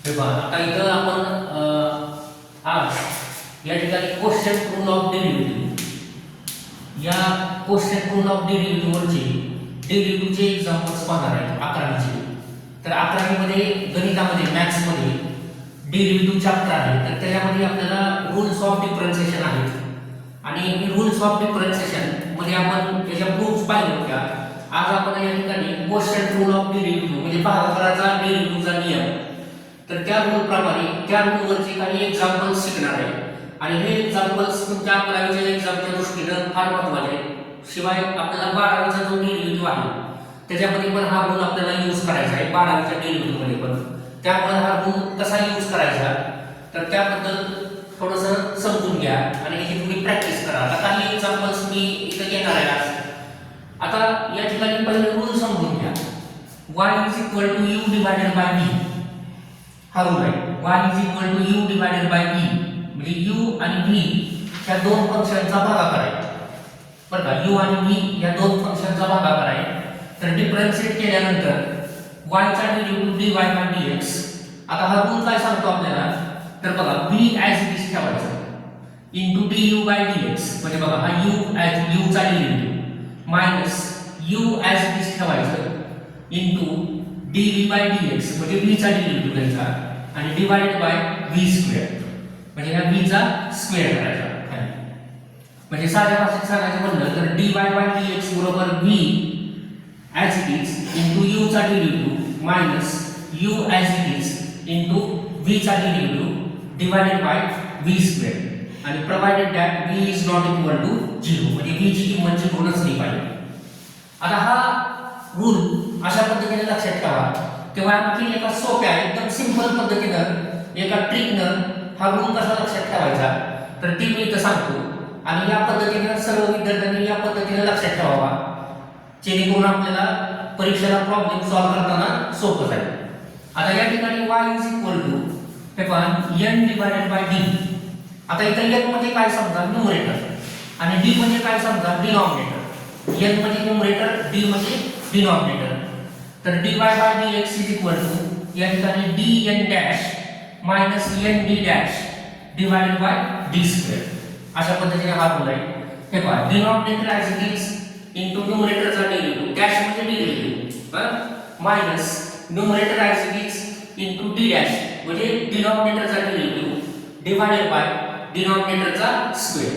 हे पहा आता इथं आपण आज या ठिकाणी क्वेश्चन रूल ऑफ डेरिव्हेटिव्ह या क्वेश्चन रूल ऑफ डेरिव्हेटिव्हवरचे डेरिव्हेटिव्हचे एक्झाम्पल्स पाहणार आहेत 11वीचे. तर 11वीमध्ये गणितामध्ये मॅथ्समध्ये डेरिव्हेटिव्ह चॅप्टर आहे, तर त्याच्यामध्ये आपल्याला रूल्स ऑफ डिफरन्शिएशन आहेत आणि रूल्स ऑफ डिफरन्शिएशन मध्ये आपण त्याच्या प्रूफ्स पाहिले होत्या. आज आपण या ठिकाणी क्वेश्चन रूल ऑफ डेरिव्हेटिव्ह म्हणजे भागाकाराचा डेरिव्हेटिव्हचा नियम, तर त्या रूल प्रमाणे त्या रूलवरचे काही एक्झाम्पल्स शिकणार आहे आणि हे एक्झाम्पल्स तुमच्या 11वीच्या एक्झामच्या दृष्टीने फार महत्त्वाचे आहेत. शिवाय आपल्याला 12वीचा जो डेरिव्हेटिव्ह आहे त्याच्यामध्ये पण हा रूल आपल्याला यूज करायचा आहे. 12वीच्या डेरिव्हेटिव्हमध्ये पण त्यामुळे हा रूल कसा यूज करायचा तर त्याबद्दल थोडंसं समजून घ्या आणि याची तुम्ही प्रॅक्टिस करा. आता काही एक्झाम्पल्स मी इथं घेणार आहे आज. आता या ठिकाणी पहिले रूल समजून घ्या. y = u divided by b हा रूल आहे. y = u divided by b म्हणजे u आणि v या दोन फंक्शनचा भागाकार आहे बरं का. u आणि v या दोन फंक्शनचा भागाकार आहे. तर डिफरन्शिएट केल्यानंतर y चा डेरिव्हेटिव्ह dy बाय dx. आता हा रूल काय सांगतो आपल्याला तर बघा v ॲज इट इज ठेवायचा इनटू du बाय dx म्हणजे बघा हा u ॲज u चा derivative minus u as it is ठेवायचं इनटू dv बाय dx म्हणजे v चा डेरिव्हेटिव्ह घ्यायचा आणि डिवाइडेड बाय v स्क्वेअर म्हणजे ह्या v चा स्क्वेअर करायचा. म्हणजे साध्या भाषेत सांगायचं म्हणलं तर dy बाय dx बरोबर v as it is into u चा derivative minus u as it is into v चा derivative divided by v square आणि provided that v is not equal to 0 म्हणजे v ची किंमत 0 नसली पाहिजे. आता हा रूल अशा पद्धतीने लक्षात ठेवा. तेव्हा आणखी एका सोप्या एकदम सिंपल पद्धतीनं एका ट्रिकनं हा रूल कसा लक्षात ठेवायचा तर ती मी इथं सांगतो आणि या पद्धतीने सर्व विद्यार्थ्यांनी या पद्धतीने लक्षात ठेवावा जेणेकरून आपल्याला परीक्षेला प्रॉब्लेम सॉल्व्ह करताना सोपं जाईल. आता या ठिकाणी y हे पहा n डिवाइडेड बाय d. आता इथं n म्हणजे काय समजा न्यूमरेटर आणि d म्हणजे काय समजा डिनॉमिनेटर. n म्हणजे न्यूमरेटर, d म्हणजे डिनॉमिनेटर. तर dy बाय dx या ठिकाणी dn dash minus nd dash divided by d square अशा पद्धतीने हा रूल आहे. हे पहा denominator as it is into न्यूमरेटरचा डेरिव्हेटिव्ह डॅश म्हणजे derivative minus numerator as it is into d dash म्हणजे डिनॉमिनेटरचा डेरिव्हेटिव्ह डिवाइडेड बाय डिनॉमिनेटरचा स्क्वेअर.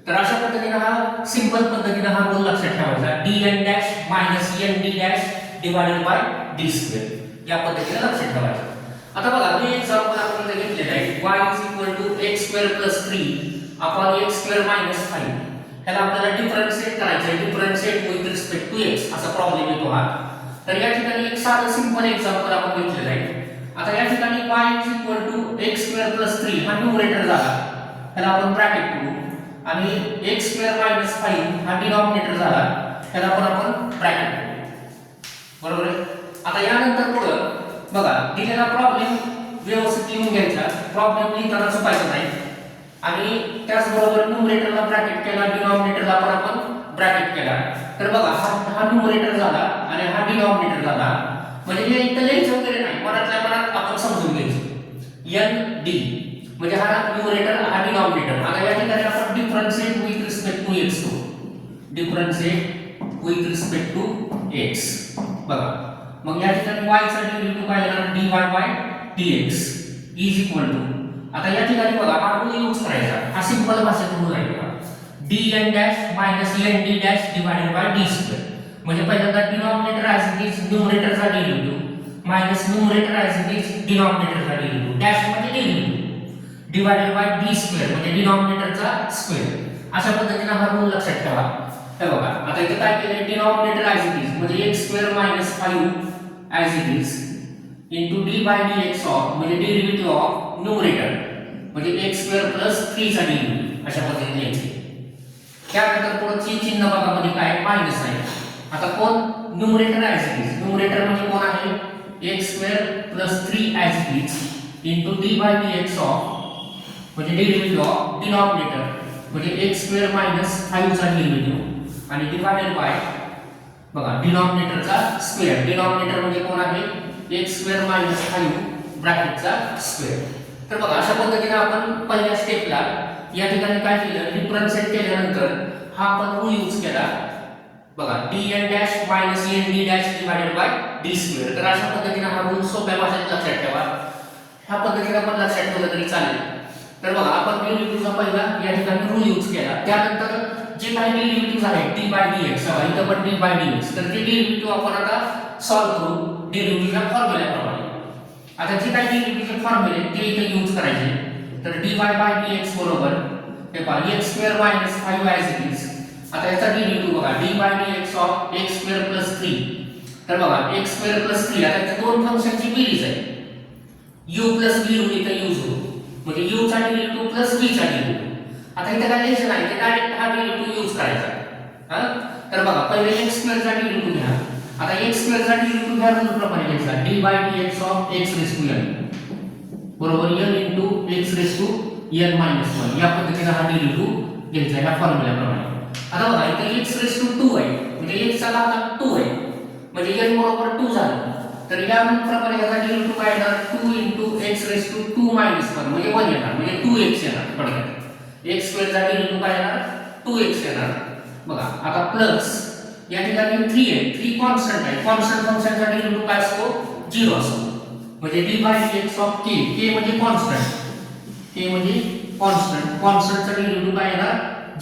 तर अशा पद्धतीने हा सिंपल पद्धतीने हा रूल लक्षात ठेवायचा dn dash minus nd dash divided by d square या पद्धतीने लक्षात ठेवायचं. आता बघा हे एक्झाम्पल आपण इथे घेतलेलं आहे. y x² 3 अपॉन x² 5 ह्याला आपल्याला डिफरन्शिएट करायचं आहे. Differentiate with respect to x असा प्रॉब्लेम येतो हा. तर या ठिकाणी एक साधं सिंपल एक्झाम्पल आपण घेतलेलं आहे. आता या ठिकाणी y x² 3 हा न्यूमरेटर झाला, ह्याला आपण ब्रॅकेट करू आणि x² 5 हा डिनॉमिनेटर झाला, ह्याला पण आपण ब्रॅकेट करू. बरोबर आहे. आता यानंतर पुढे बघा दिलेला प्रॉब्लेम व्यवस्थित लिहून घ्यायचा. प्रॉब्लेम लिहिताना चुकायचं नाही आणि त्याचबरोबर न्यूमरेटरला ब्रॅकेट केला, डिनॉमिनेटरला पण आपण ब्रॅकेट केला. तर बघा हा न्यूमरेटर झाला आणि हा डिनॉमिनेटर झाला. म्हणजे हे इथं लिहायचं वगैरे नाही, मनातल्या मनात आपण समजून घ्यायचं. n d म्हणजे हा न्यूमरेटर हा डिनॉमिनेटर. आता या ठिकाणी आपण differentiate with respect to x करू. Differentiate with respect to x बघा. मग या ठिकाणी y चा डेरिव्हेटिव्ह काय येणार dy by dx is equal to. आता या ठिकाणी बघा हा रूल यूज करायचा. हा सिंपल भाषेत रूल आहे बघा dn dash minus nd dash divided by d square म्हणजे पहिल्यांदा डिनॉमिनेटर ॲज इट इज न्यूमरेटरचा derivative minus numerator as it is डिनॉमिनेटरचा डेरिव्हेटिव्ह डॅश म्हणजे derivative divided by d square म्हणजे डिनॉमिनेटरचा स्क्वेअर. अशा पद्धतीने हा रूल लक्षात ठेवा. हे बघा आता इथे काय केलंय डिनॉमिनेटर ॲज इट इज म्हणजे x² 5 as it is into d by dx of म्हणजे डेरिव्हेटिव्ह ऑफ न्यूमरेटर म्हणजे x² 3 चा डेरिव्हेटिव्ह अशा पद्धतीने लिहायचे. त्यानंतर पुढची चिन्ह बघा मध्ये काय मायनस आहे. आता कोण numerator as it is numerator म्हणजे कोण आहे x² 3 as it is into d by dx of म्हणजे डेरिव्हेटिव्ह ऑफ डिनॉमिनेटर म्हणजे x² 5 चा डेरिव्हेटिव्ह आणि डिवाइडेड बाय बघा डिनॉमिनेटरचा स्क्वेअर. डिनॉमिनेटर म्हणजे कोण आहे x² 5 ब्रॅकेटचा स्क्वेअर. तर बघा अशा पद्धतीने आपण पहिल्या स्टेपला या ठिकाणी काय केलं, डिफरन्शिएट केल्यानंतर हा आपण रूल यूज केला बघा, dn dash minus n d dash divided by d square. तर अशा पद्धतीने हा रूल सोप्या भाषेत लक्षात ठेवा. ह्या पद्धतीने आपण लक्षात ठेवलं तरी चालेल. तर बघा आपण डेरिव्हेटिव्हचा पहिला या ठिकाणी रूल यूज केला. त्यानंतर जे काही डेरिव्हेटिव्ह आहेत d बाय dx, इथं पण d बाय dx, तर ते डेरिव्हेटिव्ह आपण आता सॉल्व्ह करू डेरिव्हेटिव्हच्या फॉर्म्युल्याप्रमाणे. आता जे काही डेरिव्हेटिव्हचे फॉर्म्युले ते इथे यूज करायचे. तर dy बाय dx बरोबर हे पहा x square minus 5 as it is. आता याचा डेरिव्हेटिव्ह बघा d by dx of x square plus 3. तर बघा x स्क्वेअर प्लस 3 आता त्या दोन फंक्शनची बेरीज आहे. u प्लस v रूल इथे यूज होतो, म्हणजे u चा डेरिव्हेटिव्ह प्लस v चा डेरिव्हेटिव्ह. आता इथे काय टेन्शन आहे, ते डायरेक्ट हा डेरिव्हेटिव्ह यूज करायचा. हां, तर बघा पहिले x स्क्वेअर चा डेरिव्हेटिव्ह घ्या. आता x स्क्वेअर चा डेरिव्हेटिव्ह ह्या रूल प्रमाणे घ्यायचा, d by dx of x raise to n बरोबर n into x raise to n minus 1. या पद्धतीने हा डेरिव्हेटिव्ह घ्यायचा ह्या फॉर्म्युल्याप्रमाणे. आता बघा इथे x रेज टू 2 आहे, म्हणजे x चा घातांक 2 आहे, म्हणजे n बरोबर 2 झालं. तर या प्रमाणे याचा डेरिव्हेटिव्ह काय येणार, 2 into x raise to 2 minus 1 म्हणजे 1 येणार, म्हणजे 2x येणार. थोडक्यात x स्क्वेअर चा डेरिव्हेटिव्ह काय येणार, 2x येणार. बघा आता प्लस या ठिकाणी 3 आहे, 3 कॉन्स्टंट आहे. कॉन्स्टंट फंक्शनचा डेरिव्हेटिव्ह काय असतो, 0 असतो. म्हणजे d by dx of k, k म्हणजे कॉन्स्टंट, k म्हणजे कॉन्स्टंट, कॉन्स्टंटचा डेरिव्हेटिव्ह काय येणार,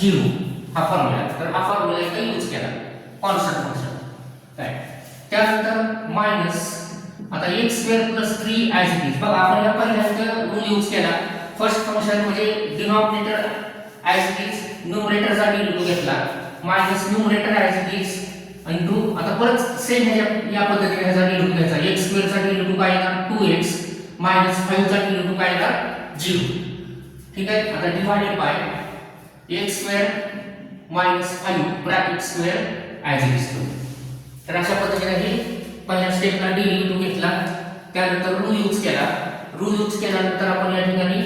0. हा फॉर्म्युला. तर हा फॉर्म्युला इथे यूज केला कॉन्स्टंट फंक्शन काय. त्यानंतर मायनस आता x square plus 3 as it is. बघा आपण या पहिल्यांदा रूल यूज केला. फर्स्ट फंक्शन म्हणजे डिनॉमिनेटर ॲज इट इज, न्यूमरेटरचा डेरिव्हेटिव्ह घेतला minus numerator as it is into. आता परत सेम या पद्धतीने ह्याचा डेरिव्हेटिव्ह घ्यायचा. x स्क्वेअरचा डेरिव्हेटिव्ह काय येणार, 2x मायनस 5 चा डेरिव्हेटिव्ह काय येणार, 0. ठीक आहे. आता divided by x square minus 5 bracket square as it is. तर अशा पद्धतीने हे पहिल्या स्टेपला डेरिव्हेटिव्ह घेतला, त्यानंतर रूल यूज केला. रूल यूज केल्यानंतर आपण या ठिकाणी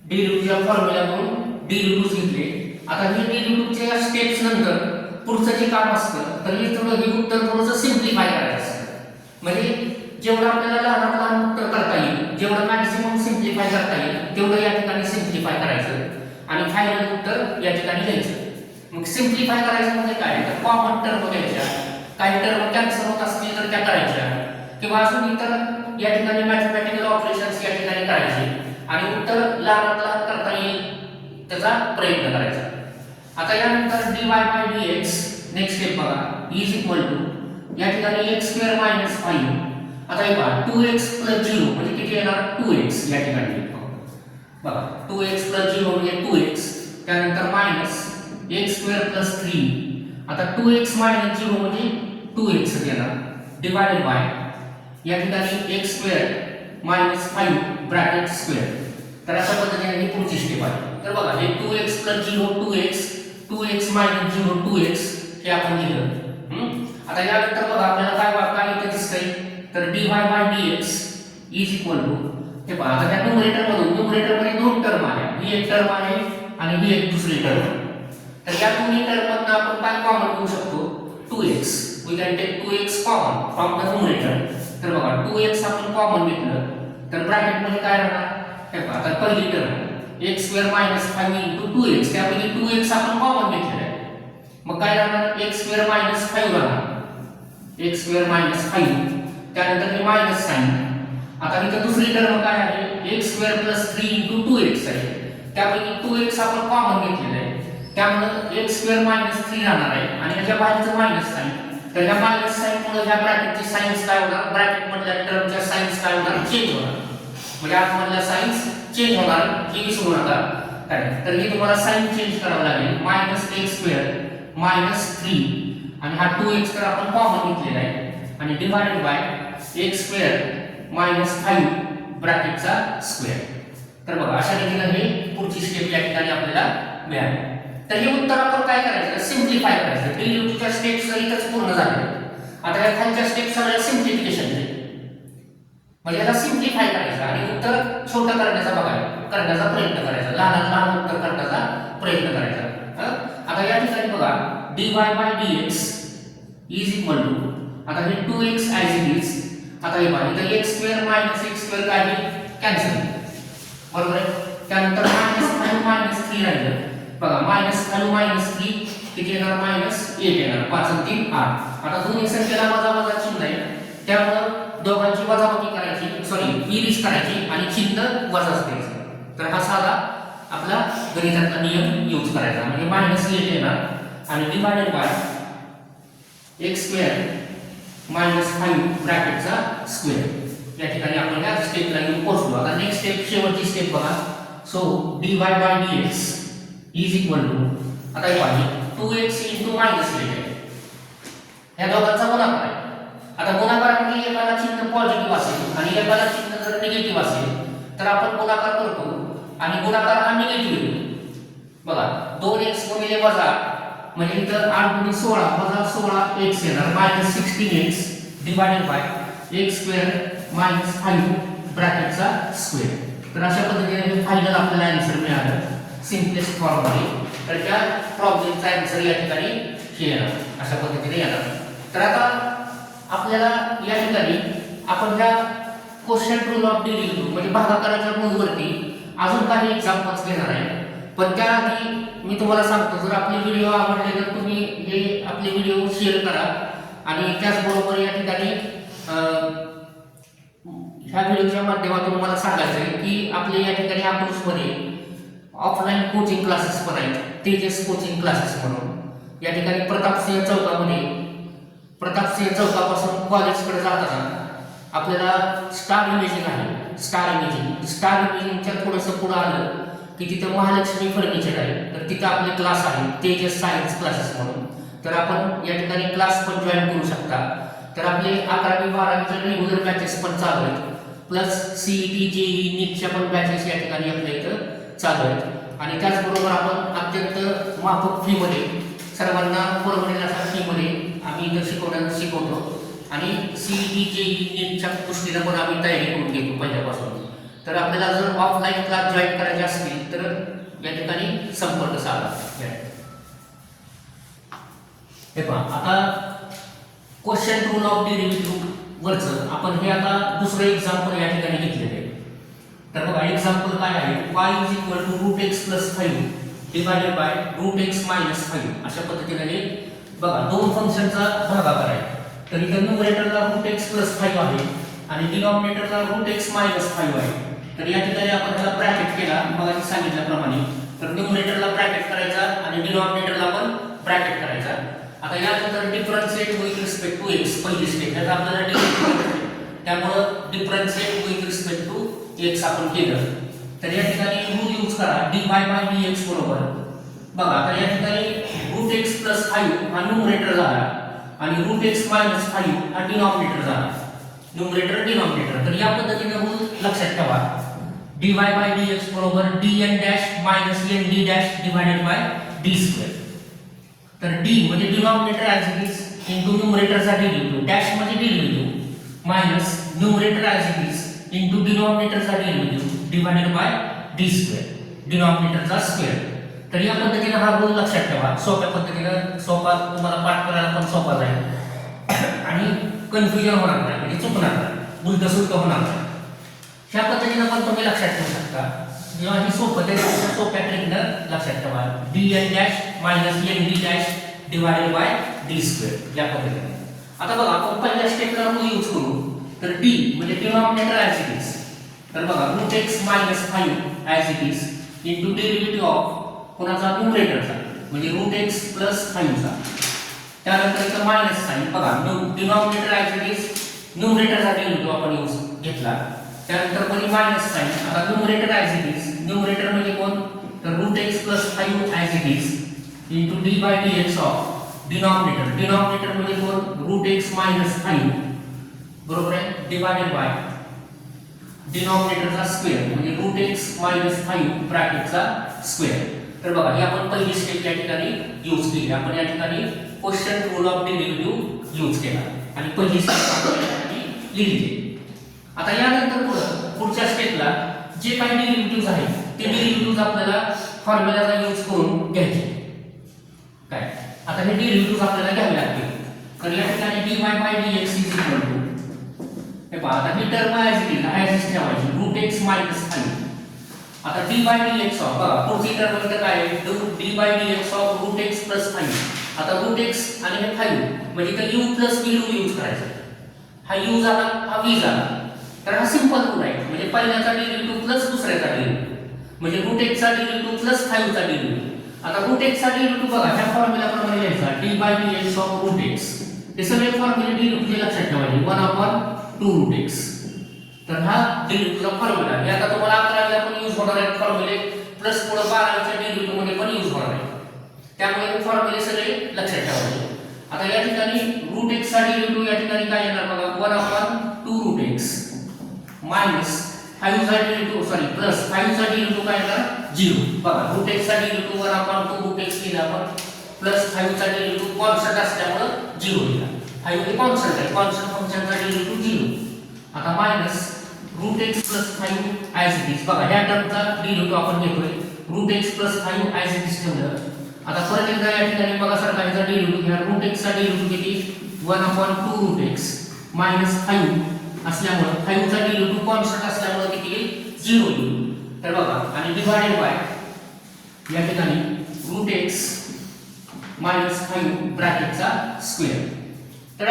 डेरिव्हेटिव्हच्या फॉर्म्युल्यावरून डेरिव्हेटिव्ह घेतले. आता हे डेरिव्हेटिव्हच्या स्टेप्स नंतर पुढचं जे काम असतं, तर हे थोडं हे उत्तर थोडंसं सिम्प्लिफाय करायचं असतं. म्हणजे जेवढं आपल्याला लहान लहान उत्तर करता येईल, जेवढं मॅक्सिमम सिम्प्लिफाय करता येईल तेवढं या ठिकाणी सिम्प्लिफाय करायचं आणि फायनल उत्तर या ठिकाणी द्यायचं. मग सिम्प्लिफाय करायचं म्हणजे काय, तर कॉमन टर्म घ्यायच्या, काही टर्म कॅन्सल होत असतील तर त्या करायच्या, किंवा अजून इतर या ठिकाणी मॅथमॅटिकल ऑपरेशन्स या ठिकाणी करायचे आणि उत्तर लहानात लहान करता येईल त्याचा प्रयत्न करायचा. आता यानंतर dy by dx next step बघा, इज इक्वल टू या ठिकाणी x स्क्वेअर मायनस 5. आता हे पहा 2x प्लस 0 म्हणजे किती येणार, 2x. या ठिकाणी बघा 2x प्लस 0 म्हणजे 2x. त्यानंतर मायनस x स्क्वेअर प्लस 3. आता 2x मायनस 0 म्हणजे 2x येणार डिवाइडेड बाय या ठिकाणी x square minus 5 bracket square. तर अशा पद्धतीने ही पुढची स्टेप आहे. तर बघा हे 2x plus 0 2x, 2x minus 0 2x हे आपण लिहिलं. आता यानंतर बघा आपल्याला काय इथे दिसतंय, तर dy by dx is equal to हे पहा. आता त्या न्यूमरेटरमध्ये दोन टर्म आहे, ही एक टर्म आहे आणि ही एक दुसरी टर्म आहे. तर या दोन्ही टर्ममधून आपण काय कॉमन घेऊ शकतो, 2x. We can take 2x common from the numerator. तर बघा 2x आपण कॉमन घेतलं तर ब्रॅकेट मध्ये काय राहणार, हे पहा. आता पहिली term x square minus 5 into 2x, त्यापैकी 2x आपण कॉमन घेतलेला आहे. मग काय राहणार, x स्क्वेअर मायनस 5 राहणार, x स्क्वेअर मायनस 5. त्यानंतर हे मायनस साइन. आता इथं दुसरी टर्म काय आहे, x square plus 3 into 2x आहे, त्यापैकी 2x आपण कॉमन घेतलेला आहे. त्यामुळे x स्क्वेअर मायनस 3 राहणार आहे आणि ह्याच्या बाहेरचं मायनस साइन. तर ह्या मायनस साइन मुळे ह्या ब्रॅकेटची साइन्स काय होणार, ब्रॅकेट मधल्या टर्मच्या साइन्स काय होणार, चेंज होणार. म्हणजे आतमधल्या साइन्स चेंज होणार, ही विसरू नका. तर ही तुम्हाला साइन चेंज करावं लागेल. मायनस x स्क्वेअर मायनस 3 आणि हा 2x तर आपण कॉमन घेतलेला आहे आणि divided by x square minus 5 ब्रॅकेटचा स्क्वेअर. तर बघा अशा रीतीने हे पुढची स्टेप या ठिकाणी आपल्याला मिळाली. तर हे उत्तर आपण काय करायचं, सिम्प्लिफाय करायचं. डेरिव्हेटिव्हच्या स्टेप्स जर इथंच पूर्ण झाले, आता या खालच्या स्टेप सगळ्या सिम्प्लिफिकेशनचे, म्हणजे याला सिम्प्लिफाय करायचं आणि उत्तर छोटं करण्याचा करण्याचा प्रयत्न करायचा, लहान उत्तर करण्याचा प्रयत्न करायचा. आता या ठिकाणी बघा dy by dx is equal to आता हे 2x ॲज इट इज आता हे पहा इथं x square minus x square काय कॅन्सल, बरोबर आहे. त्यानंतर -5 -3 राहिलं बघा, -5 -3 किती येणार, -8 येणार, 5 आणि 3 8. आता दोन्ही संख्येला वजा चिन्ह आहे, त्यामुळे दोघांची वजाबाकी करायची, सॉरी बेरीज करायची आणि चिन्ह वजाच द्यायचं. तर हा साधा आपला गणिताचा नियम यूज करायचा, म्हणजे -8 येणार आणि डिवाइडेड बाय x स्क्वेअर -5 ब्रॅकेटचा स्क्वेअर. या ठिकाणी आपण या स्टेपला येऊन पोहोचलो. आता नेक्स्ट स्टेप, शेवटची स्टेप बघा. So dy by dx is equal to, आता हे पाहिजे 2x into -8 या दोघांचा गुणाकार आहे. आता गुणाकार म्हणजे एकाला चिन्ह पॉझिटिव्ह असेल आणि एकाला चिन्ह जर निगेटिव्ह असेल तर आपण गुणाकार करतो आणि गुणाकार हा निगेटिव्ह येतो. बघा 2x गुणिले वजा म्हणजे इथं 8 गुणिले 16 वजा 16x येणार, -16x divided by x square -5 ब्रॅकेटचा स्क्वेअर. तर अशा पद्धतीने फायनल आपल्याला आन्सर मिळालं सिम्पलेस्ट फॉर्म मध्ये. तर त्या प्रॉब्लेमचा आन्सर या ठिकाणी हे येणार, अशा पद्धतीने येणार. तर आता आपल्याला या ठिकाणी आपण ह्या क्वेश्चन रूल ऑफ डेरिव्हेटिव्ह म्हणजे भागाकाराच्या रूलवरती अजून काही एक्झाम्पल्स घेणार आहे. पण त्याआधी मी तुम्हाला सांगतो, जर आपले व्हिडिओ आवडले तर तुम्ही हे आपले व्हिडिओ शेअर करा आणि त्याचबरोबर या ठिकाणी ह्या व्हिडिओच्या माध्यमातून मला सांगायचं आहे की आपले या ठिकाणी आकृषमध्ये ऑफलाईन कोचिंग क्लासेस पण आहेत, तेजस कोचिंग क्लासेस म्हणून. या ठिकाणी प्रतापसिंह चौकापासून कॉलेजकडे जाताना आपल्याला स्टार इमेजिंग आहे, स्टार इमेजिंगच्या थोडंसं पुढं आलं की तिथं महालक्ष्मी फर्निचर आहे. तर तिथं आपले क्लास आहे तेजस सायन्स क्लासेस म्हणून. तर आपण या ठिकाणी क्लास पण जॉईन करू शकता. तर आपले 11वी 12वीच्या रेग्युलर बॅचेस पण चालू आहेत, प्लस सीईटी जेईई नीटच्या पण बॅचेस या ठिकाणी आपल्या इथं चालू आहेत. आणि त्याचबरोबर आपण अत्यंत माफक फीमध्ये सर्वांना परवडेल अशा फीमध्ये आम्ही इथं शिकवतो आणि सीईटी जेईई नीटच्या दृष्टीनं पण आम्ही तयारी करून घेतो पहिल्यापासून. तर आपल्याला जर ऑफलाईन क्लास जॉईन करायचे असतील तर या ठिकाणी संपर्क साधा. हे पहा, आता क्वेश्चन रूल ऑफ डेरिव्हेटिव्ह वरचं आपण हे आता दुसरं एक्झाम्पल या ठिकाणी घेतलेलं आहे. तर बघा एक्झाम्पल काय आहे, y is equal to √x + 5 divided by √x - 5 अशा पद्धतीने हे बघा दोन फंक्शनचा भागाकार आहे. तर इथे न्यूमरेटरला √x + 5 आहे आणि डिनॉमिनेटरला √x - 5 आहे. तर या ठिकाणी आपण त्याला ब्रॅकेट केला मग सांगितल्याप्रमाणे. तर न्यूमरेटरला ब्रॅकेट करायचा आणि डिनॉमिनेटरला पण ब्रॅकेट करायचा. आता यानंतर differentiate with respect to x पहिली स्टेप आहे. आपल्याला त्यामुळे differentiate with respect to x आपण केलं. तर या ठिकाणी रूल यूज करा dy by dx बरोबर बघा. तर या ठिकाणी √x + 5 हा न्यूमरेटर झाला आणि √x - 5 हा डिनॉमिनेटर झाला, न्यूमरेटर डिनॉमिनेटर. तर या पद्धतीने रूल लक्षात ठेवा dy by dx बरोबर dn dash - nd dash divided by d². तर d म्हणजे denominator as it is into न्यूमरेटरचा डेरिव्हेटिव्ह, डॅश म्हणजे derivative minus numerator as it is into डिनॉमिनेटरचा डेरिव्हेटिव्ह डिवाइडेड बाय d², डिनॉमिनेटरचा स्क्वेअर. तर या पद्धतीने हा रूल लक्षात ठेवा. सोप्या पद्धतीने सोपा तुम्हाला पाठ करायला पण सोपा जाईल आणि कन्फ्युजन होणार नाही, म्हणजे चुकणार नाही, उलटसुलट होणार नाही. ह्या पद्धतीने पण तुम्ही लक्षात ठेवू शकता. जेव्हा ही सोप्या ट्रिकनं लक्षात ठेवा dn dash - nd dash divided by d² या पद्धतीने. आता बघा आपण पहिल्या स्टेपला रूल यूज करू. तर d म्हणजे डिनॉमिनेटर ॲज इट इज. तर बघा √x - 5 as it is into derivative of कोणाचा न्यूमरेटरचा म्हणजे √x + 5 चा. त्यानंतर इथं मायनस साइन बघा डिनॉमिनेटर ॲज इट इज न्यूमरेटरचा डेरिव्हेटिव्ह आपण यूज घेतला. त्यानंतर मध्ये मायनस साइन. आता numerator as it is, numerator म्हणजे कोण तर √x + 5 as it is into d by dx of denominator. Denominator म्हणजे कोण √x - 5 बरोबर आहे डिवाइडेड बाय डिनॉमिनेटरचा स्क्वेअर म्हणजे √x - 5 ब्रॅकेटचा स्क्वेअर. तर बघा ही आपण पहिली स्टेप या ठिकाणी यूज केली. आपण या ठिकाणी question rule of derivative use केला आणि पहिली स्टेप आपण या ठिकाणी लिहिली. आता यानंतर पुढच्या स्टेपला जे काही डेरिव्हेटिव्ह आहेत ते डेरिव्हेटिव्ह आपल्याला फॉर्म्युलाचा यूज करून घ्यायचे. काय आता हे डेरिव्हेटिव्ह आपल्याला घ्यावे लागतील. तर या ठिकाणी dy by dx is equal to हे पहा आता ही टर्म ॲज ठेवायची रूट एक्स मायनस 5. आता d by d x of बघा पुढची टर्म इथं काय आहे d by d x of root x plus 5. आता रूट एक्स आणि हे 5 म्हणजे इथं u प्लस v यूज करायचं. हा u झाला हा v झाला तर हा सिंपल रूल आहे म्हणजे पहिल्याचा डेरिव्हेटिव्ह प्लस दुसऱ्याचा डेरिव्हेटिव्ह म्हणजे रूट एक्स चा डेरिव्हेटिव्ह प्लस 5 चा डेरिव्हेटिव्ह. आता रूट एक्स चा डेरिव्हेटिव्ह बघा ह्या फॉर्म्युला प्रमाणे लिहायचा d by d x of root x. हे सगळे फॉर्म्युले डेरिव्हेटिव्ह लक्षात ठेवायचे 1/2 रूट एक्स. तर हा डेरिव्हेटिव्हचा फॉर्म्युला आहे. आता तुम्हाला 11वी आपण यूज होणार आहे फॉर्म्युले प्लस पुढे 12वीच्या डेरिव्हेटिव्ह मध्ये पण यूज होणार आहे. त्यामुळे हे फॉर्म्युले सगळे लक्षात ठेवायचे. आता या ठिकाणी रूट एक्स चा डेरिव्हेटिव्ह या ठिकाणी काय येणार बघा 1/2 रूट एक्स मायनस 5 चा डेरिव्हेटिव्ह सॉरी प्लस 5 चा डेरिव्हेटिव्ह काय येणार 0. बघा रूट एक्स चा डेरिव्हेटिव्ह 1/2 रूट एक्स लिहिला आपण प्लस 5 चा डेरिव्हेटिव्ह कॉन्स्टंट असल्यामुळे 0 लिहिला. 5 हे कॉन्स्टंट आहे कॉन्स्टंट फंक्शनचा डेरिव्हेटिव्ह 0. आता minus root x plus 5 as it is बघा ह्या टर्मचा डेरिव्हेटिव्ह आपण घेतोय root x plus 5 as it is ठेवलं. आता परत एकदा या ठिकाणी बघा सर काहीचा डेरिव्हेटिव्ह घ्या रूट एक्स चा डेरिव्हेटिव्ह किती 1/2 रूट एक्स मायनस 5 असल्यामुळे 5 चा डेरिव्हेटिव्ह कॉन्स्टंट असल्यामुळे किती 0 येईल. तर बघा आणि डिवाइडेड बाय या ठिकाणी रूट एक्स मायनस 5 ब्रॅकेटचा स्क्वेअर. तर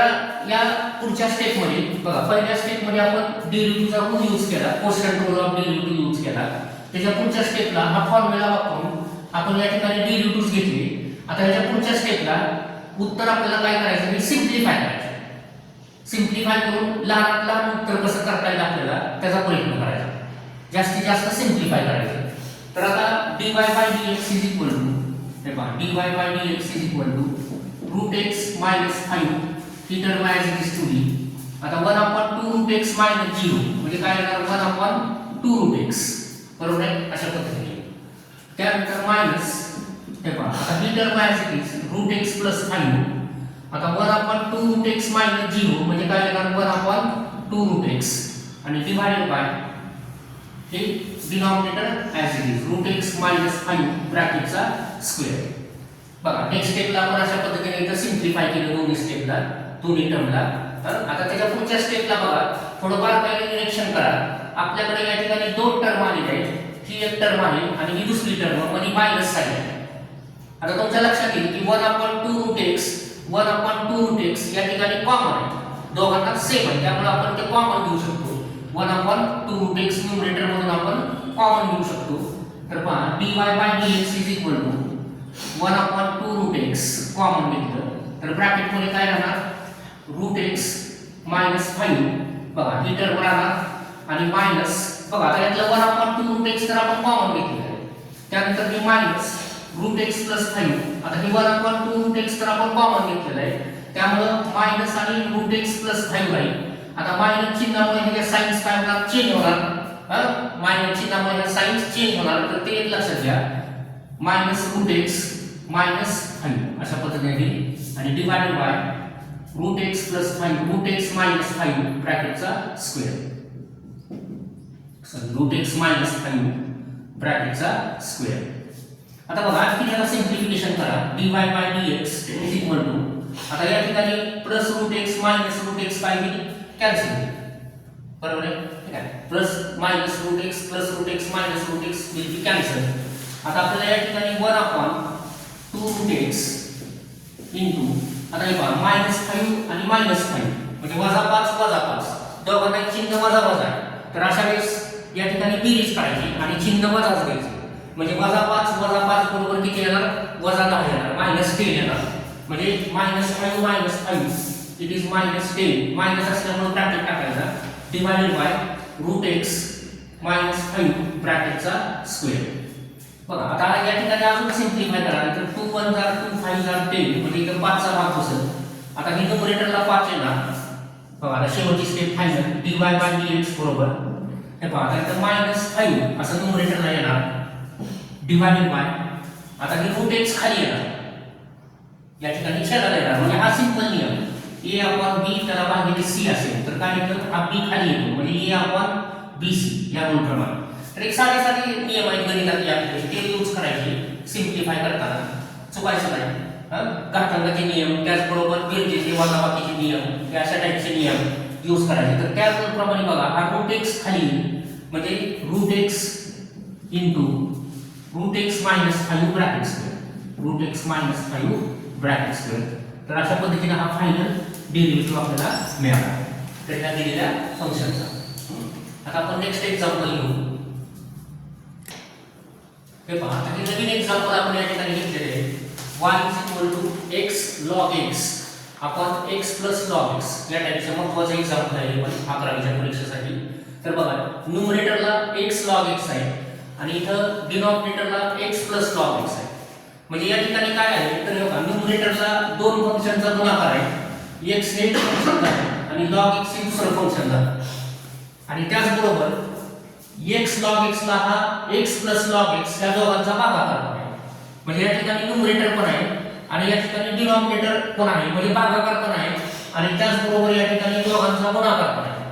या पुढच्या स्टेप मध्ये बघा पहिल्या स्टेप मध्ये आपण डेरिव्हेटिव्हचा रूल यूज केला quotient rule of derivative use केला. त्याच्या पुढच्या स्टेपला हा फॉर्म्युला वापरून आपण या ठिकाणी डेरिव्हेटिव्हज घेतले. आता ह्याच्या पुढच्या स्टेपला उत्तर आपल्याला काय करायचं हे सिम्प्लिफाय करायचं. सिम्प्लिफाय करून लहानात लहान उत्तर कसं करता येईल आपल्याला त्याचा प्रयत्न करायचा जास्तीत जास्त सिम्प्लिफाय करायचं. तर आता dy by dx is equal to हे पहा dy by dx is equal to root x minus 5 ही टर्म ॲज इट इज ठेवली. आता 1/2 रूट एक्स मायनस 0 म्हणजे काय येणार 1/2 रूट एक्स बरोबर आहे अशा पद्धतीने. त्यानंतर मायनस हे पहा आता ही term as it is root x plus 5. आता 1/2 रूट एक्स मायनस 0 म्हणजे काय येणार 1/2 रूट एक्स आणि डिवाइडेड बाय हे denominator as it is root x minus 5 ब्रॅकेटचा स्क्वेअर. बघा नेक्स्ट स्टेपला आपण अशा पद्धतीने इथं सिम्प्लिफाय केलं दोन्ही स्टेपला दोन्ही टर्मला. आता त्याच्या पुढच्या स्टेपला बघा थोडं बारकाईने निरीक्षण करा. आपल्याकडे या ठिकाणी दोन टर्म आलेले आहेत. ही एक टर्म आहे आणि ही दुसरी टर्म म्हणजे मायनस साइन आहे. आता तुमच्या लक्षात येईल की 1/2 रूट एक्स 1/2 रूट एक्स या ठिकाणी कॉमन आहे दोघांना सेम आहे त्यामुळे आपण ते कॉमन घेऊ शकतो. 1/2 रूट एक्स न्यूमरेटर मधून आपण कॉमन घेऊ शकतो. तर पहा dy by dx is equal to 1/2 root x common घेतलं तर ब्रॅकेट मध्ये काय राहणार रूट एक्स मायनस 5 बघा ही टर्म राहणार आणि मायनस बघा आता यातलं 1/2 रूट एक्स तर आपण कॉमन घेतलेलं आहे. त्यानंतर हे मायनस रूट एक्स प्लस 5 आता हे 1/2 रूट एक्स तर आपण कॉमन घेतलेलं आहे त्यामुळे मायनस आणि रूट एक्स प्लस 5 राहील. आता मायनस चिन्हामुळे हे साइन्स काय होणार चेंज होणार मायनस चिन्हामुळे हे साइन्स चेंज होणार तर ते लक्षात घ्या मायनस रूट एक्स मायनस 5 अशा पद्धतीने आणि divided by root x plus 5 root x minus 5 ब्रॅकेटचा square sorry root x minus 5 ब्रॅकेटचा स्क्वेअर. आता बघा आणखी याला सिम्प्लिफिकेशन करा dy by dx is equal to आता या ठिकाणी plus root x minus root x काय होईल कॅन्सल होईल बरोबर आहे ठीक आहे plus minus root x plus root x minus root x will be cancel. आता आपल्याला या ठिकाणी 1/2 रूट एक्स इनटू आता हे पहा मायनस 5 आणि मायनस 5 म्हणजे -5 दोघांना चिन्ह वजा आहे. तर अशा वेळेस या ठिकाणी बेरीज करायची आणि चिन्ह वजाच घ्यायचं म्हणजे -5 बरोबर किती येणार -10 येणार -10 येणार म्हणजे -5 इट इज -10 मायनस असल्यामुळे ब्रॅकेट टाकायचा divided by root x minus 5 ब्रॅकेटचा स्क्वेअर. बघा आता या ठिकाणी अजून सिम्प्लिफाय करा तर 2 1 जार 2 5 जार 10 म्हणजे इथं 5 चा भाग बसेल. आता ही न्यूमरेटरला 5 येणार बघा आता शेवटची step final dy by dx बरोबर हे पहा आता इथं -5 असं न्यूमरेटरला येणार डिवाइडेड बाय आता ही रूट एक्स खाली येणार या ठिकाणी छेदाला येणार म्हणजे हा सिंपल नियम a/b त्याला भागिले c असेल तर काय येतं हा b खाली येतो म्हणजे a/bc या दोन प्रमाणे. तर एक साधे नियम आहेत गणितातले आपले ते यूज करायचे सिम्प्लिफाय करताना चुकायचं नाही. घातांकाचे नियम त्याचबरोबर बेरजेचे वजाबाकीचे नियम हे अशा टाईपचे नियम यूज करायचे. तर त्याप्रमाणे बघा हा रूट एक्स खाली म्हणजे root x into root x minus 5 bracket square root x minus 5 bracket square. तर अशा पद्धतीने हा फायनल डेरिव्हेटिव्ह आपल्याला मिळाला तर त्या दिलेल्या फंक्शनचा. आता आपण नेक्स्ट एक्झाम्पल घेऊ. हे पहा आता हे नवीन एक्झाम्पल आपण या ठिकाणी घेतलेले आहे. y = x log x आपण x log x या टाइपचं महत्त्वाचं एक्झाम्पल आहे पण 11वीच्या परीक्षेसाठी. तर बघा न्यूमरेटरला x log x आहे आणि इथं डिनॉमिनेटरला x log x आहे. म्हणजे या ठिकाणी काय आहे तर बघा न्यूमरेटरला दोन फंक्शनचा गुणाकार आहे. x हे फंक्शन आहे आणि log x हे दुसरं फंक्शन आहे. आणि त्याचबरोबर x log x ला हा x log x या दोघांचा भागाकार आहे. म्हणजे या ठिकाणी न्यूमरेटर पण आहे आणि या ठिकाणी डिनॉमिनेटर पण आहे म्हणजे भागाकार पण आहे आणि त्याचबरोबर या ठिकाणी दोघांचा गुणाकार पण आहे.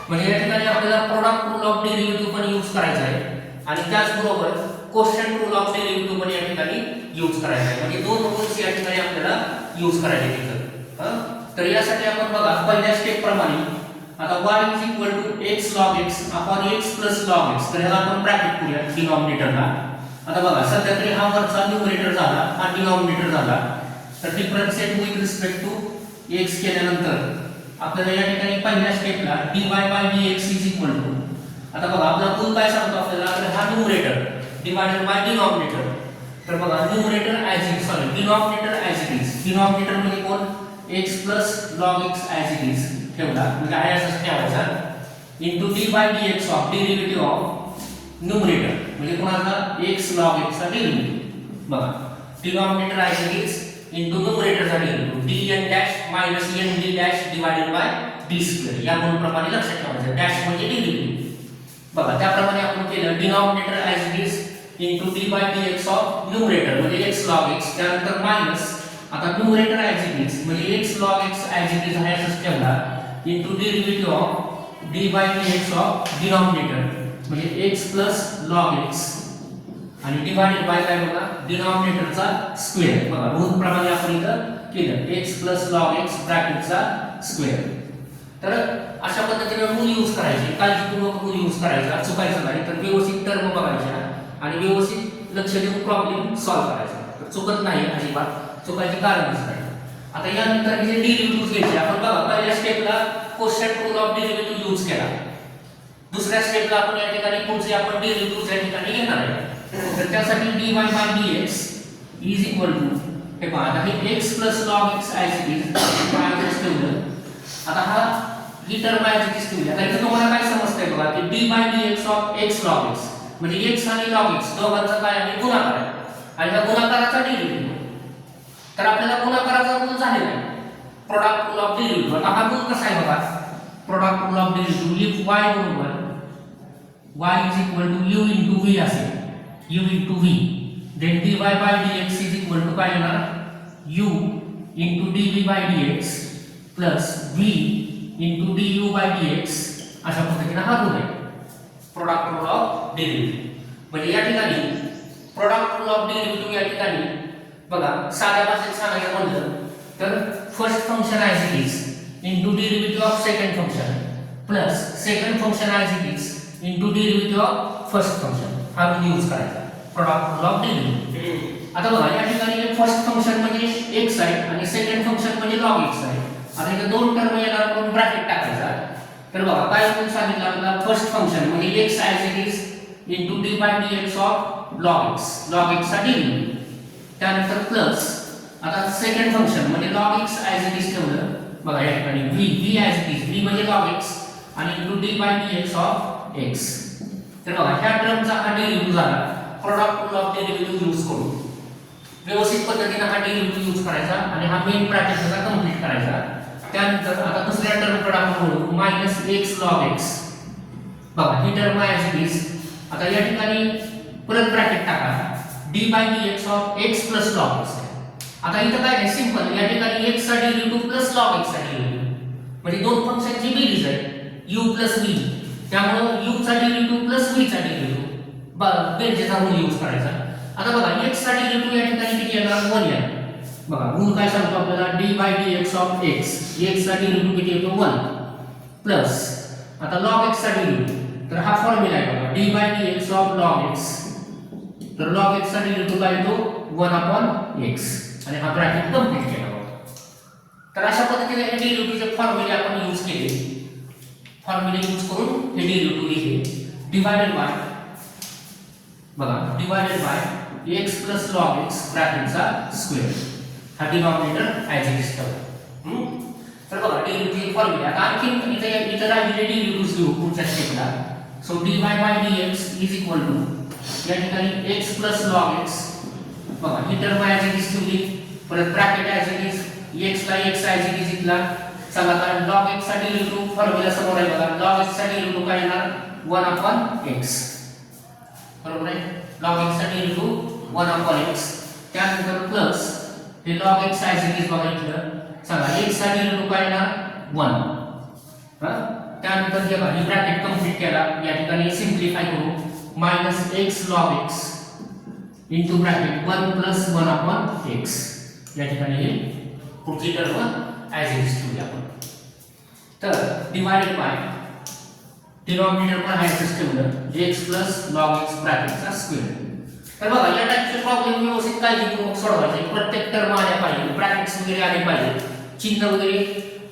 म्हणजे या ठिकाणी आपल्याला प्रोडक्ट रूल ऑफ डेरिव्हेटिव्ह पण यूज करायचा आहे आणि त्याचबरोबर कोशंट रूल ऑफ डेरिव्हेटिव्ह पण या ठिकाणी यूज करायचा आहे. म्हणजे दोन रूल्स या ठिकाणी आपल्याला यूज करायचे तिथं. तर यासाठी आपण बघा पहिल्या स्टेप प्रमाणे आता y = x log x upon x log x तर ह्याला आपण ब्रॅकेट करूया डिनॉमिनेटरला. आता बघा सध्या तरी हा वरचा न्यूमरेटर झाला हा डिनॉमिनेटर झाला. तर differentiate with respect to x केल्यानंतर आपल्याला या ठिकाणी पहिल्या स्टेपला dy dx आता बघा आपला रूल काय सांगतो आपल्याला तर हा न्यूमरेटर डिवाइडेड बाय डिनॉमिनेटर. तर बघा numerator as it sorry denominator as it is denominator म्हणजे कोण x log x as it is ठेवला म्हणजे आहे असं ठेवायचा into dy dx of derivative of numerator म्हणजे कोणाचा x log x चा डेरिव्हेटिव्ह. बघा denominator as it is into न्यूमरेटरचा derivative dn dash minus nd dash divided by d square या दोन प्रमाणे लक्षात ठेवायचं. डॅश म्हणजे डेरिव्हेटिव्ह. बघा त्याप्रमाणे आपण केलं denominator as it is into dy dx of numerator म्हणजे x log x त्यानंतर मायनस आता न्यूमरेटर ॲज इट इज म्हणजे x log x as it is आहे असं ठेवला into derivative of dy dx of denominator म्हणजे x log x आणि divided bye काय बघा डिनॉमिनेटरचा स्क्वेअर. बघा रूल प्रमाणे आपण इथं केलं x log x ब्रॅकेटचा स्क्वेअर. तर अशा पद्धतीने रूल यूज करायचे काळजीपूर्वक रूल यूज करायचा चुकायचं नाही. तर व्यवस्थित टर्म बघायच्या आणि व्यवस्थित लक्ष देऊन प्रॉब्लेम सॉल्व्ह करायचा. तर चुकत नाही अजिबात चुकायचे कारणच नाही. आता यानंतर हे डेरिव्हेटिव्ह घ्यायचे आपण बघा पहिल्या स्टेपला quotient rule of derivative use केला. दुसऱ्या स्टेपला आपण या ठिकाणी पुढचे आपण डेरिव्हेटिव्ह या ठिकाणी घेणार आहे. तर त्यासाठी dy dx हे पहा आता हे x log x as it is minus ठेवलं. आता हा ही टर्म ॲज इट इज ठेवली. आता इथे तुम्हाला काय समजतंय बघा की dy dx of x log x म्हणजे x आणि log x दोघांचा काय आहे गुणाकार आहे आणि या गुणाकाराचा डेरिव्हेटिव्ह. तर आपल्याला गुणाकाराचा रूल झालेला आहे प्रोडक्ट रूल ऑफ डेरिव्हेटिव्ह. आता हा रूल कसा आहे बघा product rule of derivative if y बरोबर y u into v असेल u into v then dy by dx काय येणार u into dv by dx plus v into du by dx अशा पद्धतीने हा रूल आहे प्रोडक्ट रूल ऑफ डेरिव्हेटिव्ह. म्हणजे या ठिकाणी प्रोडक्ट रूल ऑफ डेरिव्हेटिव्ह या ठिकाणी बघा साध्या भाषेत सांगायचं म्हणलं तर first function as it is into derivative of second function plus second function as it is into derivative of first function हा रूल यूज करायचा प्रोडक्ट रूल ऑफ डेरिव्हेटिव्ह. आता बघा या ठिकाणी फर्स्ट फंक्शन म्हणजे x आहे आणि सेकंड फंक्शन म्हणजे log x आहे. आता इथे दोन टर्म येणार म्हणून ब्रॅकेट टाकायचा. तर बघा काय म्हणून सांगितलं आपल्याला फर्स्ट फंक्शन म्हणजे x as it is into dy dx of log x चा डेरिव्हेटिव्ह त्यानंतर प्लस आता सेकंड फंक्शन म्हणजे log x as it is ठेवलं. बघा या ठिकाणी v as it is v म्हणजे log x आणि into dy dx of x. तर बघा ह्या टर्मचा हा डेरिव्हेटिव्ह झाला product rule of derivative use करून व्यवस्थित पद्धतीने हा डेरिव्हेटिव्ह यूज करायचा आणि हा मेन ब्रॅकेट त्याचा कंप्लीट करायचा. त्यानंतर आता दुसऱ्या टर्मकडे आपण वळू मायनस x log x. बघा ही टर्म ॲज इट इज आता या ठिकाणी परत ब्रॅकेट टाका dy dx of x log x. आता इथं काय आहे सिंपल या ठिकाणी x चा डेरिव्हेटिव्ह प्लस log x चा डेरिव्हेटिव्ह म्हणजे दोन फंक्शनची बेरीज आहे u प्लस v त्यामुळे u चा डेरिव्हेटिव्ह प्लस v चा डेरिव्हेटिव्ह बेरजेचा रूल यूज करायचा. आता बघा x चा डेरिव्हेटिव्ह या ठिकाणी किती येणार 1 येणार. बघा रूल काय सांगतो आपल्याला dy dx ऑफ x चा डेरिव्हेटिव्ह किती येतो 1 प्लस आता log x चा डेरिव्हेटिव्ह तर हा फॉर्म्युला आहे बघा d/dx ऑफ log x तर log x चा डेरिव्हेटिव्ह काय येतो 1/x आणि हा ब्रॅकेट कंप्लीट केला बघा तर अशा पद्धतीने हे डेरिव्हेटिव्हचे फॉर्म्युले आपण यूज केले फॉर्म्युले यूज करून हे डेरिव्हेटिव्ह लिहिले डिवाइडेड बाय बघा divided by x plus log x ब्रॅकेटचा स्क्वेअर हा डिनॉमिनेटर ॲज इट इज ठेवा तर बघा डेरिव्हेटिव्ह फॉर्म्युले आता आणखी इथे राहिलेले डेरिव्हेटिव्हज घेऊ पुढच्या स्टेपला so dy by dx is equal to या ठिकाणी x प्लस log x बघा ही टर्म ॲज इट इज ठेवली परत bracket as it is x ला x ॲज इट इज इथला चला आता log x चा डेरिव्हेटिव्ह फॉर्म्युला समोर आहे बघा log x चा डेरिव्हेटिव्ह काय येणार 1/x बरोबर आहे log x चा डेरिव्हेटिव्ह 1/x त्यानंतर प्लस हे log x as it is बघा इथलं चला x चा डेरिव्हेटिव्ह काय येणार 1 हा त्यानंतर जे बघा ही ब्रॅकेट कंप्लीट केला या ठिकाणी सिम्प्लिफाय करू -x log x into bracket 1 + 1/x या ठिकाणी हे पुढची टर्म ॲज इट इज ठेवूया आपण तर डिवाइडेड बाय डिनॉमिनेटर पण आहे तसं ठेवलं x + log x ब्रॅकेटचा स्क्वेअर तर बघा या टाइपचे प्रॉब्लेम व्यवस्थित काळजीपूर्वक सोडवायचे प्रत्येक टर्म आल्या पाहिजे ब्रॅकेट्स वगैरे आले पाहिजे चिन्ह वगैरे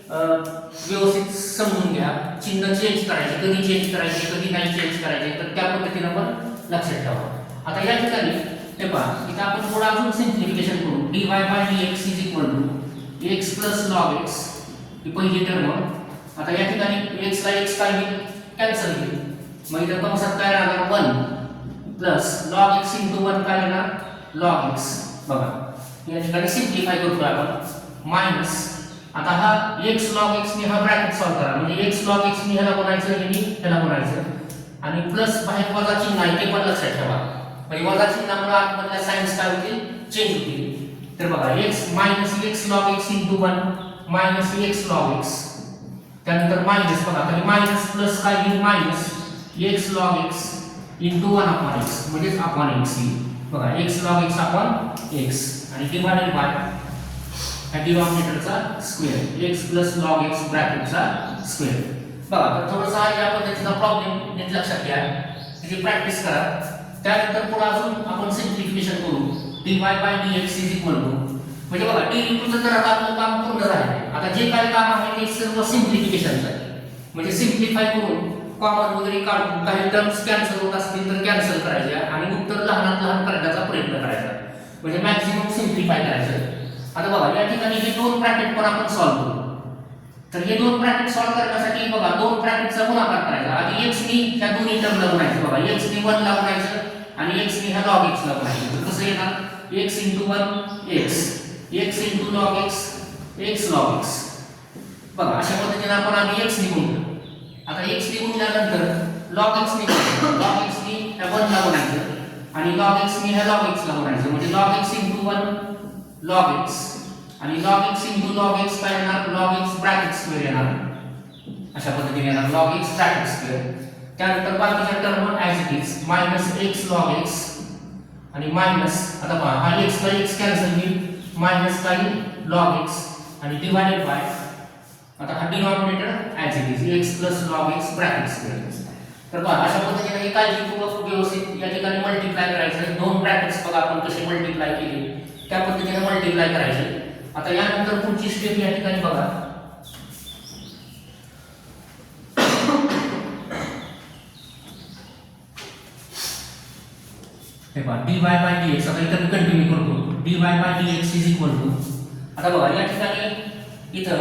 व्यवस्थित समजून घ्या चिन्ह चेंज करायचे कधी चेंज करायचे कधी नाही चेंज करायचे तर त्या पद्धतीने पण लक्षात ठेवा आता या ठिकाणी हे पहा इथे आपण थोडं अजून सिम्प्लिफिकेशन करू dy by dx is equal to x + log x ही पहिली टर्म आता या ठिकाणी x ला x काय होईल कॅन्सल होईल मग इथे कंसात काय राहणार 1 प्लस log x into 1 काय येणार log x बघा या ठिकाणी सिम्प्लिफाय करतो आपण मायनस आता हा x log x ने हा ब्रॅकेट सॉल्व करा म्हणजे x log x ने ह्याला बनायचं आणि ह्याला बनायचं आणि प्लस बाहेर वजा चिन्ह आहे ते पण लक्षात ठेवा म्हणजे वजा चिन्हामुळे आतमधल्या साइन्स काय होतील चेंज होतील तर बघा x log x into 1 x log x त्यानंतर मायनस बघा तर मायनस प्लस काय येईल x log x into 1/x म्हणजे अपॉन x बघा x log x upon x आणि डिवाइडेड बाय हा डिनॉमिनेटरचा स्क्वेअर x + log x ब्रॅकेटचा स्क्वेअर बघा तर थोडासा या पद्धतीचा प्रॉब्लेम नीट लक्षात घ्या त्याची प्रॅक्टिस करा त्यानंतर पुढे अजून आपण सिम्प्लिफिकेशन करू dy by dx is equal to म्हणजे बघा डेरिव्हेटिव्हचं तर आता आपलं काम पूर्ण झालं आता जे काही काम आहे ते सर्व सिम्प्लिफिकेशनचं आहे म्हणजे सिम्प्लिफाय करून कॉमन वगैरे काढून काही टर्म्स कॅन्सल होत असतील तर कॅन्सल करायचे आणि उत्तर लहानात लहान करण्याचा प्रयत्न करायचा म्हणजे मॅक्सिमम सिम्प्लिफाय करायचं आता बघा या ठिकाणी हे दोन ब्रॅकेट पण आपण सॉल्व करू तर हे दोन ब्रॅकेट सॉल्व करण्यासाठी बघा दोन ब्रॅकेटचा गुणाकार करायचा आधी x ने ह्या दोन्ही टर्मला गुणायचं बघा x ने 1 ला गुणायचं आणि x ने ह्या log x ला गुणायचं तर कसं येणार x * 1 x * log x log x बघा अशा पद्धतीने आपण आधी x ने गुणतो आता x ने गुणल्यानंतर log x ने log x ने ह्या 1 ला गुणायचं आणि log x ने ह्या log x ला गुणायचं म्हणजे log x * 1 log x आणि log x into log x काय येणार log x ब्रॅकेट स्क्वेअर येणार अशा पद्धतीने येणार log x ब्रॅकेट स्क्वेअर त्यानंतर बाकीच्या term as it is -x log x आणि मायनस आता पहा हा x ला x कॅन्सल होईल मायनस काय log x आणि डिवाइडेड बाय आता हा denominator as it is x + log x bracket square तर पहा अशा पद्धतीने हे काळजीपूर्वक व्यवस्थित या ठिकाणी मल्टिप्लाय करायचं दोन ब्रॅकेट्स बघा आपण कसे मल्टिप्लाय केले त्या पद्धतीने मल्टिप्लाय करायचे आता यानंतर पुढची स्टेप या ठिकाणी बघा हे पहा dy by dx आता इथं कंटिन्यू करतो dy by dx is equal to आता बघा या ठिकाणी इथं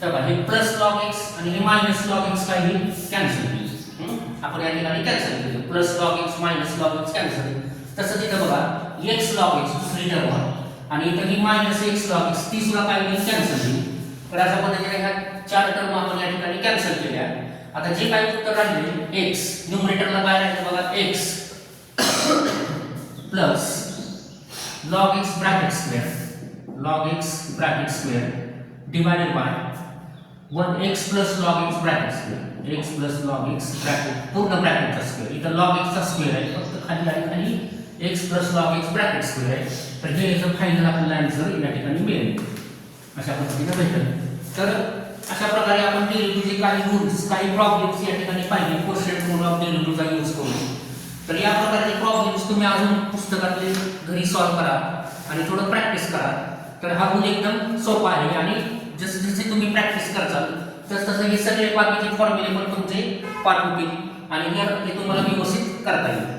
बघा हे प्लस log x आणि हे मायनस log x काय होईल कॅन्सल होईल आपण या ठिकाणी कॅन्सल केलं plus log x minus log x cancel तसंच इथं बघा x log x दुसरी टर्म आणि इथं ही -x log x ती सुद्धा काय होईल कॅन्सल होईल तर अशा पद्धतीने ह्या चार टर्म आपण या ठिकाणी कॅन्सल केल्या आता जे काही उत्तर राहिले x न्यूमरेटरला काय राहिलं बघा x plus log x bracket square divided by 1x plus log x bracket square x plus log x bracket पूर्ण ब्रॅकेटचा स्क्वेअर इथं log x चा स्क्वेअर आहे फक्त खाली आणि खाली x plus log x bracket square आहे तर हे याचं फायनल आपल्याला आन्सर या ठिकाणी मिळेल अशा पद्धतीने भेटेल तर अशा प्रकारे आपण डेरिव्हेटिव्हचे काही रूल्स काही प्रॉब्लेम्स या ठिकाणी पाहिले क्वेश्चन प्रूफ ऑफ डेरिव्हेटिव्हचा यूज करून. तर या प्रकारचे प्रॉब्लेम्स तुम्ही अजून पुस्तकातले घरी सॉल्व्ह करा आणि थोडं प्रॅक्टिस करा. तर हा रूल एकदम सोपा आहे आणि जसे जसे तुम्ही प्रॅक्टिस करताल तसं हे सगळे बाकीचे फॉर्म्युले पण तुमचे पाठ होतील आणि हे तुम्हाला व्यवस्थित करता येईल.